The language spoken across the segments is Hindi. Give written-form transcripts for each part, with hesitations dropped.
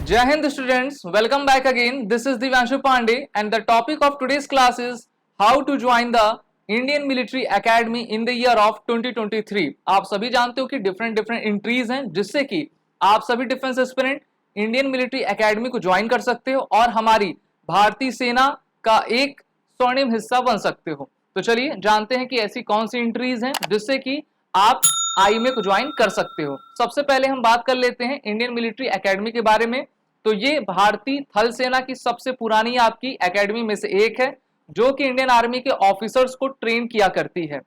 Jai Hind students, welcome back again. This is Divyanshu Pandey and the topic of today's class is how to join the Indian Military Academy in the year of 2023. आप सभी जानते हो कि डिफरेंट एंट्रीज हैं जिससे कि आप सभी defence aspirant Indian military academy को ज्वाइन कर सकते हो और हमारी भारतीय सेना का एक स्वर्णिम हिस्सा बन सकते हो। तो चलिए जानते हैं कि ऐसी कौन सी एंट्रीज हैं जिससे कि आप आईएमए को ज्वाइन कर सकते हो। सबसे पहले हम बात कर लेते हैं इंडियन मिलिट्री एकेडमी के बारे में। तो ये भारतीय थल सेना की सबसे पुरानी आपकी एकेडमी में से एक है जो कि इंडियन आर्मी के ऑफिसर्स को ट्रेन किया करती है,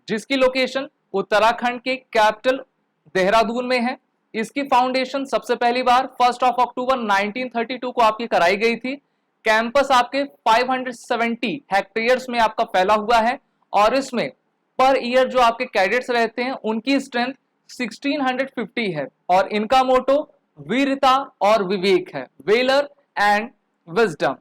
जिसकी लोकेशन उत्तराखंड के कैपिटल देहरादून में है। इसकी फाउंडेशन सबसे पहली बार 1 अक्टूबर 1932 को आपकी कराई गई थी। कैंपस आपके 570 हेक्टेयर्स में आपका फैला हुआ है और इसमें पर ईयर जो आपके कैडेट्स रहते हैं उनकी स्ट्रेंथ 1650 है और इनका मोटो वीरता और विवेक है, वेलर एंड विजडम।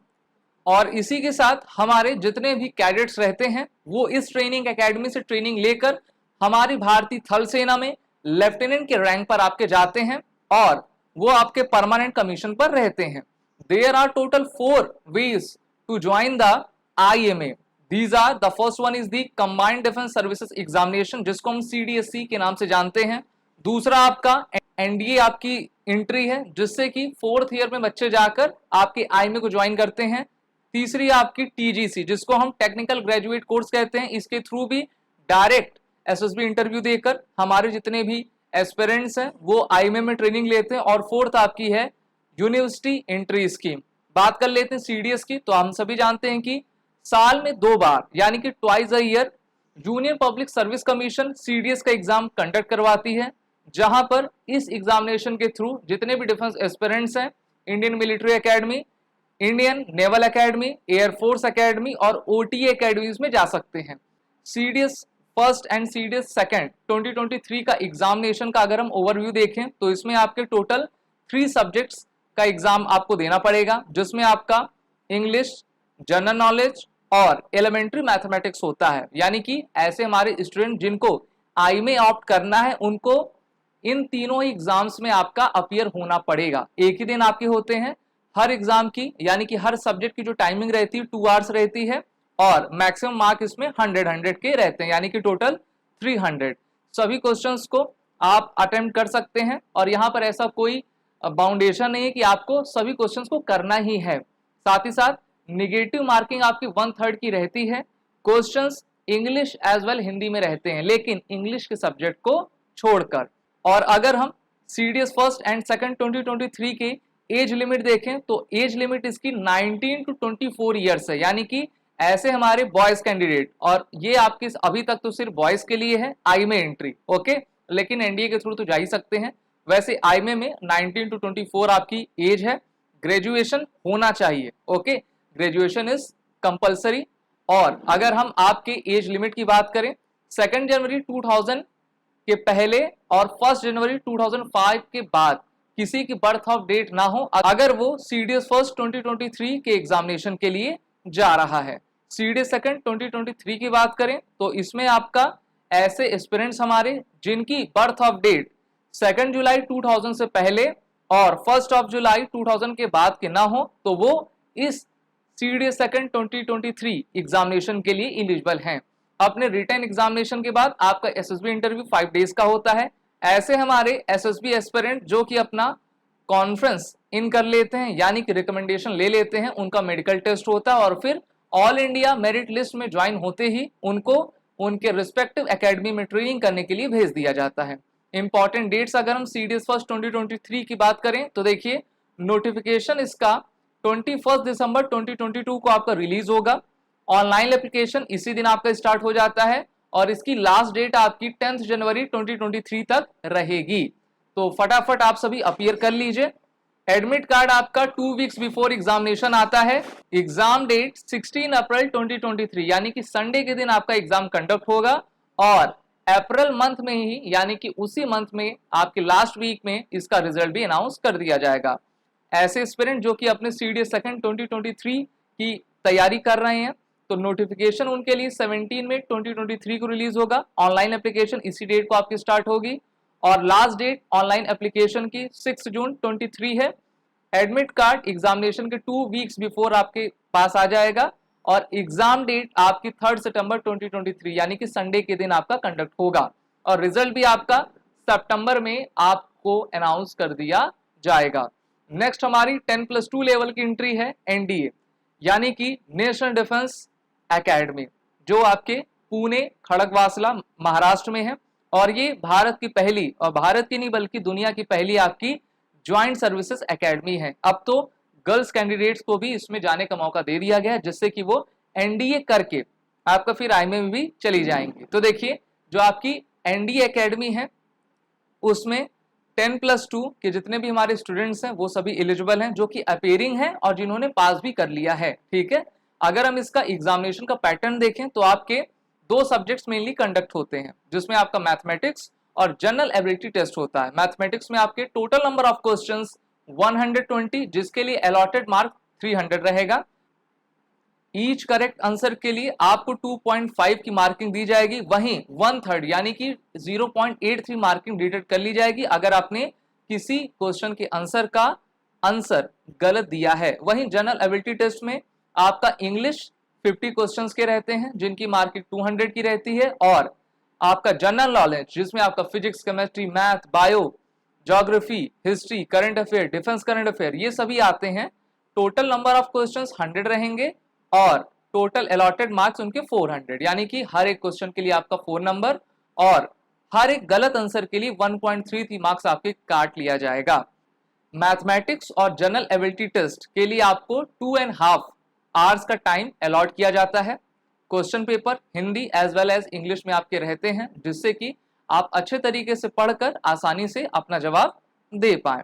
और इसी के साथ हमारे जितने भी कैडेट्स रहते हैं वो इस ट्रेनिंग एकेडमी से ट्रेनिंग लेकर हमारी भारतीय थल सेना में लेफ्टिनेंट के रैंक पर आपके जाते हैं और वो आपके परमानेंट कमीशन पर रहते हैं। There are total 4 ways to join the IMA। These are the first one is the Combined Defense Services Examination जिसको हम CDSC के नाम से जानते हैं। दूसरा आपका NDA आपकी एंट्री है जिससे कि 4th ईयर में बच्चे जाकर आपके IMA को ज्वाइन करते हैं। तीसरी आपकी TGC जिसको हम टेक्निकल ग्रेजुएट कोर्स कहते हैं, इसके थ्रू भी डायरेक्ट SSB इंटरव्यू देकर हमारे जितने भी एस्पिरेंट्स हैं वो IMA में ट्रेनिंग लेते हैं। और 4th आपकी है यूनिवर्सिटी एंट्री स्कीम। बात कर लेते हैं CDS की। तो हम सभी जानते हैं कि साल में 2 बार यानी कि twice a year union public service commission CDS का एग्जाम कंडक्ट करवाती है, जहां पर इस एग्जामिनेशन के थ्रू जितने भी डिफेंस एस्पिरेंट्स हैं Indian military academy, Indian naval academy, air force academy और OTA एकेडमीज में जा सकते हैं। CDS first and CDS second 2023 का एग्जामिनेशन का अगर हम ओवरव्यू देखें तो इसमें आपके टोटल 3 सब्जेक्ट्स का एग्जाम आपको देना पड़ेगा, जिसमें आपका इंग्लिश, जनरल नॉलेज और एलिमेंट्री मैथमेटिक्स होता है। यानी कि ऐसे हमारे स्टूडेंट जिनको IMA ऑप्ट करना है उनको इन तीनों ही एग्जाम्स में आपका अपीयर होना पड़ेगा। एक ही दिन आपके होते हैं हर एग्जाम की, यानी कि हर सब्जेक्ट की जो टाइमिंग रहती है 2 आवर्स रहती है और मैक्सिमम मार्क इसमें 100 के रहते हैं, यानी कि टोटल 300। सभी क्वेश्चंस को आप अटेम्प्ट कर सकते हैं और यहाँ पर ऐसा कोई बाउंडेशन नहीं है कि आपको सभी क्वेश्चंस को करना ही है। साथ ही साथ निगेटिव मार्किंग आपकी 1/3 की रहती है। Questions English as well Hindi में रहते हैं, लेकिन इंग्लिश के सब्जेक्ट को छोड़कर। और अगर हम CDS फर्स्ट एंड सेकंड 2023 के एज लिमिट देखें तो एज लिमिट इसकी 19 to 24 ईयर्स है, यानी कि ऐसे हमारे बॉयज कैंडिडेट, और ये आपके अभी तक तो सिर्फ बॉयज के लिए है IMA एंट्री, ओके, लेकिन NDA के थ्रू तो जा ही सकते हैं। वैसे IMA में 19 to 24 आपकी एज है। ग्रेजुएशन होना चाहिए, ओके, ग्रेजुएशन इज कंपलसरी। और अगर हम आपके एज लिमिट की बात करें 2 जनवरी 2000 के पहले और 1 जनवरी 2005 के बाद किसी की बर्थ ऑफ डेट ना हो अगर वो CDS फर्स्ट 2023 के एग्जामिनेशन के लिए जा रहा है। CDS सेकंड 2023 की बात करें तो इसमें आपका ऐसे एस्पिरेंट्स हमारे जिनकी बर्थ ऑफ डेट 2 जुलाई 2000 से पहले और 1 जुलाई 2000 के बाद के ना हो तो वो इस CDS सेकंड 2023 एग्जामिनेशन के लिए एलिजिबल हैं। अपने रिटन एग्जामिनेशन के बाद आपका SSB इंटरव्यू 5 डेज का होता है। ऐसे हमारे SSB एस्पिरेंट जो कि अपना कॉन्फ्रेंस इन कर लेते हैं, यानी कि रिकमेंडेशन ले लेते हैं, उनका मेडिकल टेस्ट होता है और फिर ऑल इंडिया मेरिट लिस्ट में ज्वाइन होते ही उनको उनके रिस्पेक्टिव एकेडमी में ट्रेनिंग करने के लिए भेज दिया जाता है। इंपॉर्टेंट डेट्स अगर हम CDS फर्स्ट 2023 की बात करें तो देखिए नोटिफिकेशन इसका 21 दिसंबर 2022 को आपका रिलीज होगा। ऑनलाइन एप्लीकेशन इसी दिन आपका स्टार्ट हो जाता है और इसकी लास्ट डेट आपकी 10 जनवरी 2023 तक रहेगी। तो फटाफट आप सभी अपीयर कर लीजिए। एडमिट कार्ड आपका 2 वीक्स बिफोर एग्जामिनेशन आता है। एग्जाम डेट 16 अप्रैल 2023 यानी कि संडे के दिन आपका एग्जाम कंडक्ट होगा और अप्रैल मंथ में ही यानी कि उसी मंथ में आपके लास्ट वीक में इसका रिजल्ट भी अनाउंस कर दिया जाएगा। ऐसे एस्पिरेंट जो कि अपने CDS सेकंड 2023 की तैयारी कर रहे हैं तो नोटिफिकेशन उनके लिए 17 में 2023 को रिलीज होगा। ऑनलाइन एप्लीकेशन इसी डेट को आपकी स्टार्ट होगी और लास्ट डेट ऑनलाइन एप्लीकेशन की 6 जून 23 है। एडमिट कार्ड एग्जामिनेशन के 2 वीक्स बिफोर आपके पास आ जाएगा और एग्जाम डेट आपकी 3 सितंबर 2023 यानी कि संडे के दिन आपका कंडक्ट होगा और रिजल्ट भी आपका सितंबर में आपको अनाउंस कर दिया जाएगा। नेक्स्ट हमारी 10+2 लेवल की एंट्री है एनडीए यानी कि नेशनल डिफेंस एकेडमी, जो आपके पुणे खड़गवासला महाराष्ट्र में है और ये भारत की पहली, और भारत की नहीं बल्कि दुनिया की पहली आपकी ज्वाइंट सर्विसेज एकेडमी है। अब तो गर्ल्स कैंडिडेट्स को भी इसमें जाने का मौका दे दिया गया है जिससे कि वो एनडीए करके आपका फिर आईएमए में भी चली जाएंगी। तो देखिए जो आपकी एनडीए एकेडमी है उसमें 10+2 के जितने भी हमारे स्टूडेंट्स हैं वो सभी एलिजिबल हैं जो कि अपेयरिंग हैं और जिन्होंने पास भी कर लिया है। ठीक है, अगर हम इसका एग्जामिनेशन का पैटर्न देखें तो आपके 2 सब्जेक्ट्स मेनली कंडक्ट होते हैं जिसमें आपका मैथमेटिक्स और जनरल एबिलिटी टेस्ट होता है। मैथमेटिक्स में आपके टोटल नंबर ऑफ क्वेश्चंस 120 जिसके लिए अलॉटेड मार्क 300 रहेगा। ईच करेक्ट आंसर के लिए आपको 2.5 की मार्किंग दी जाएगी, वहीं 1/3 यानी कि 0.83 मार्किंग डिडक्ट कर ली जाएगी अगर आपने किसी क्वेश्चन के आंसर का आंसर गलत दिया है। वहीं जनरल एबिलिटी टेस्ट में आपका इंग्लिश 50 क्वेश्चंस के रहते हैं जिनकी मार्किंग 200 की रहती है और आपका जनरल नॉलेज जिसमें आपका physics, chemistry, math, bio, geography, history, current affair, defence current affair ये सभी आते हैं। टोटल नंबर ऑफ क्वेश्चंस 100 रहेंगे और टोटल अलॉटेड मार्क्स उनके 400 यानी कि हर एक क्वेश्चन के लिए आपका 4 नंबर और हर एक गलत आंसर के लिए 1.33 मार्क्स आपके काट लिया जाएगा। मैथमेटिक्स और जनरल एबिलिटी टेस्ट के लिए आपको 2.5 आवर्स का टाइम अलॉट किया जाता है। Question paper Hindi as well as English में आपके रहते हैं जिससे कि आप अच्छे तरीके से पढ़कर आसानी से अपना जवाब दे पाए।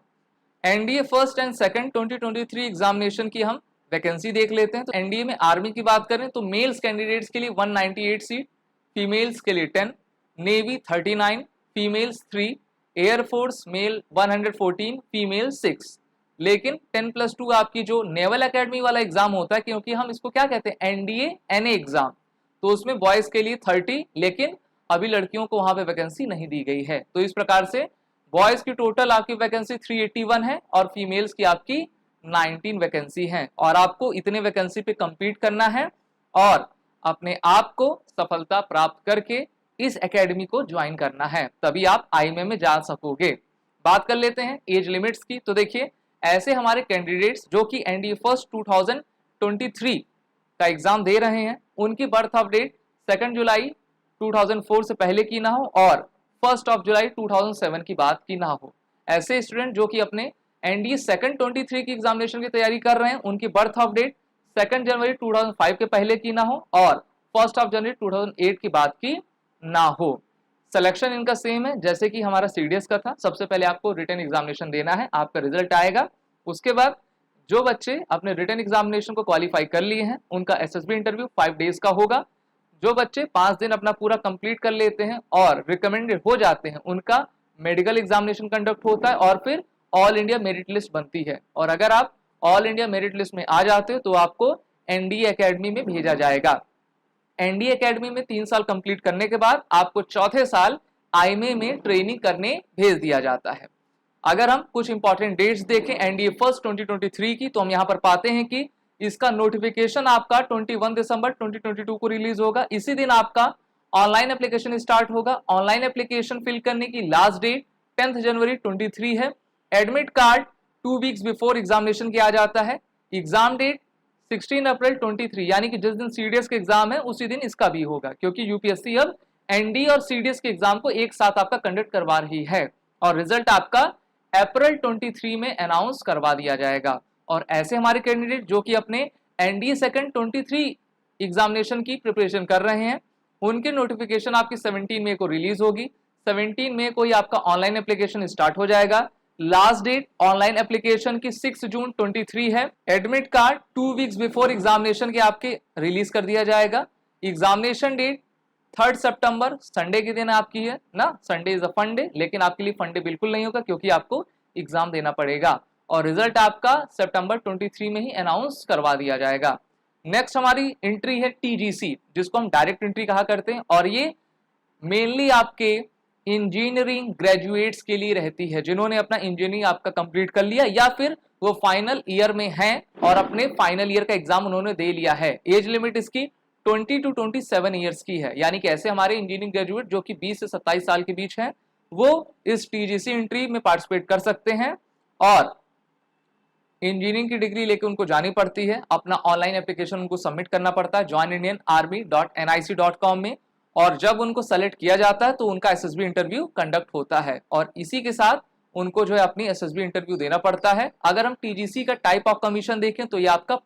NDA first and second 2023 examination की हम वैकेंसी देख लेते हैं। तो एनडीए में आर्मी की बात करें तो मेल्स कैंडिडेट्स के लिए 198 सीट, फीमेल्स के लिए 10, navy 39, females 3, air force male 114, female 6। लेकिन 10+2 आपकी जो नेवल एकेडमी वाला एग्जाम होता है, क्योंकि हम इसको क्या कहते हैं एनडीए एनए एग्जाम, तो उसमें बॉयज के लिए 30, लेकिन अभी लड़कियों को वहां पे वैकेंसी नहीं दी गई है। तो इस प्रकार से बॉयज की टोटल आपकी वैकेंसी 381 है और फीमेल्स की आपकी 19 वैकेंसी है और आपको इतने वैकेंसी पे compete करना है और अपने आप को सफलता प्राप्त करके इस एकेडमी को ज्वाइन करना है, तभी आप आईएमए में जा सकोगे। बात कर लेते हैं एज लिमिट्स की। तो देखिए ऐसे हमारे कैंडिडेट्स जो कि एनडीए फर्स्ट 2023 का एग्जाम दे रहे हैं उनकी बर्थ ऑफ डेट 2 जुलाई 2004 से पहले की ना हो और 1 जुलाई 2007 की बात की ना हो। ऐसे स्टूडेंट जो कि अपने एनडीए सेकंड 23 की एग्जामिनेशन की तैयारी कर रहे हैं उनकी बर्थ ऑफ डेट 2 जनवरी 2005 के पहले की ना हो और 1 जनवरी 2008 की बात की ना हो। सिलेक्शन इनका सेम है जैसे कि हमारा सीडीएस का था। सबसे पहले आपको रिटन एग्जामिनेशन देना है, आपका रिजल्ट आएगा, उसके बाद जो बच्चे अपने रिटन एग्जामिनेशन को क्वालिफाई कर लिए हैं उनका एसएसबी इंटरव्यू 5 डेज का होगा। जो बच्चे 5 दिन अपना पूरा कंप्लीट कर लेते हैं और रिकमेंडेड हो जाते हैं उनका मेडिकल एग्जामिनेशन कंडक्ट होता है और फिर ऑल इंडिया मेरिट लिस्ट बनती है और अगर आप ऑल इंडिया मेरिट लिस्ट में आ जाते हो तो आपको एनडीए एकेडमी में भेजा जाएगा। एनडीए एकेडमी में 3 साल कंप्लीट करने के बाद आपको चौथे साल आईएमए में ट्रेनिंग करने भेज दिया जाता है। अगर हम कुछ इंपॉर्टेंट डेट्स देखें एनडीए फर्स्ट 2023 की, तो हम यहाँ पर पाते हैं कि इसका नोटिफिकेशन आपका 21 दिसंबर 2022 को रिलीज होगा। इसी दिन आपका ऑनलाइन एप्लीकेशन स्टार्ट होगा। ऑनलाइन एप्लीकेशन फिल करने की लास्ट डेट 10 जनवरी 23 है। Admit card 2 weeks before examination के आ जाता है। एग्जाम डेट 16 अप्रैल 23 यानी कि जिस दिन सीडीएस के एग्जाम है उसी दिन इसका भी होगा, क्योंकि यूपीएससी अब एनडीए और सीडीएस के एग्जाम को एक साथ आपका कंडक्ट करवा रही है और रिजल्ट आपका अप्रैल 23 में अनाउंस करवा दिया जाएगा। और ऐसे हमारे कैंडिडेट जो कि अपने एनडीए सेकंड 23 एग्जामिनेशन की प्रिपरेशन कर रहे हैं उनके नोटिफिकेशन आपकी 17 मई को रिलीज होगी। 17 मई को ही आपका ऑनलाइन एप्लीकेशन स्टार्ट हो जाएगा। लास्ट डेट ऑनलाइन एप्लीकेशन की 6 जून 23 है। Admit card 2 weeks before examination के आपके रिलीज कर दिया जाएगा। एग्जामिनेशन डेट 3 सितंबर संडे के दिन आपकी है ना, Sunday is a fun day, लेकिन आपके लिए फन डे बिल्कुल नहीं होगा क्योंकि आपको एग्जाम देना पड़ेगा और रिजल्ट आपका सितंबर 23 में ही अनाउंस करवा दिया जाएगा। नेक्स्ट हमारी एंट्री है टीजीसी जिसको हम डायरेक्ट एंट्री कहा करते हैं और ये मेनली आपके इंजीनियरिंग ग्रेजुएट्स के लिए रहती है जिन्होंने अपना इंजीनियरिंग आपका कंप्लीट कर लिया या फिर वो फाइनल ईयर में हैं और अपने फाइनल ईयर का एग्जाम उन्होंने दे लिया है। एज लिमिट इसकी 20 to 27 ईयर्स की है, यानी कि ऐसे हमारे इंजीनियरिंग ग्रेजुएट जो कि 20 से 27 साल के बीच हैं वो इस टीजीसी एंट्री में पार्टिसिपेट कर सकते हैं। और इंजीनियरिंग की डिग्री लेके उनको जानी पड़ती है, अपना ऑनलाइन एप्लीकेशन उनको सबमिट करना पड़ता है joinindianarmy.nic.com में, और जब उनको सेलेक्ट किया जाता है तो उनका एसएसबी इंटरव्यू कंडक्ट होता है और इसी के साथ उनको जो है अपनी एसएसबी इंटरव्यू देना पड़ता है। अगर हम टीजीसी का टाइप ऑफ कमीशन देखें तो ये आपका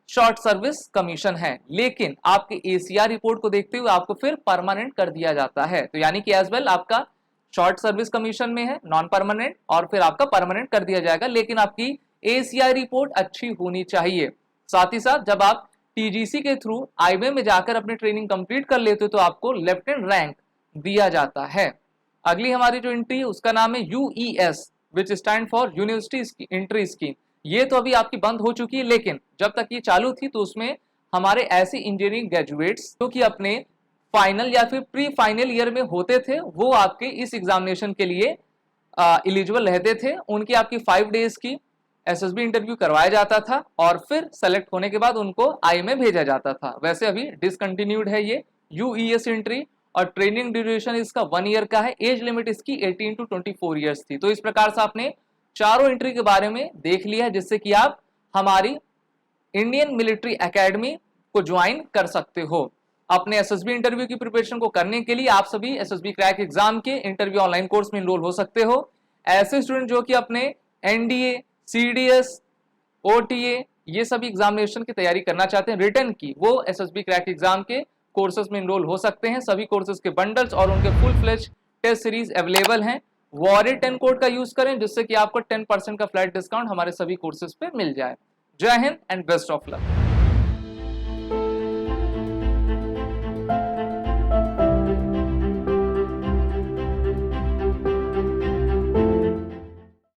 शॉर्ट सर्विस कमीशन है, लेकिन आपके एसीआर रिपोर्ट को देखते हुए आपको फिर परमानेंट कर दिया जाता है। तो यानी कि एज वेल आपका शॉर्ट सर्विस कमीशन में है नॉन परमानेंट और फिर आपका परमानेंट कर दिया जाएगा, लेकिन आपकी एसीआर रिपोर्ट अच्छी होनी चाहिए। साथ ही साथ जब आप टीजीसी के थ्रू आईवे में जाकर अपनी ट्रेनिंग कंप्लीट कर लेते हो तो आपको लेफ्टिनेंट रैंक दिया जाता है। अगली हमारी जो एंट्री है उसका नाम है UES which stand for university entry scheme. ये तो अभी आपकी बंद हो चुकी है, लेकिन जब तक ये चालू थी तो उसमें हमारे ऐसे इंजीनियरिंग ग्रेजुएट्स जो कि अपने फाइनल या फिर प्री फाइनल ईयर में होते थे वो आपके इस एग्जामिनेशन के लिए एलिजिबल रहते थे। उनकी आपकी 5 डेज की एसएसबी इंटरव्यू करवाया जाता था और फिर सेलेक्ट होने के बाद उनको आई में भेजा जाता था। वैसे अभी डिसकंटिन्यूड है ये यूईएस एंट्री और ट्रेनिंग ड्यूरेशन इसका 1 ईयर का है। एज लिमिट इसकी 18 to 24 ईयर्स थी। तो इस प्रकार से आपने चारों एंट्री के बारे में देख लिया है जिससे कि आप हमारी इंडियन मिलिट्री एकेडमी को ज्वाइन कर सकते हो। अपने एसएसबी इंटरव्यू की प्रिपरेशन को करने के लिए आप सभी एसएसबी क्रैक एग्जाम के इंटरव्यू ऑनलाइन कोर्स में एनरोल हो सकते हो। ऐसे स्टूडेंट जो कि अपने एनडीए, सीडीएस, ओटीए ये सभी एग्जामिनेशन की तैयारी करना चाहते हैं रिटर्न की, वो एसएसबी क्रैक एग्जाम के कोर्सेज में एनरोल हो सकते हैं। सभी कोर्सेज के बंडल्स और उनके full fledge test series available हैं। वॉरियर 10 कोड का यूज करें जिससे कि आपको 10% का फ्लैट डिस्काउंट हमारे सभी कोर्सेज पे मिल जाए। जय Hind and best of luck.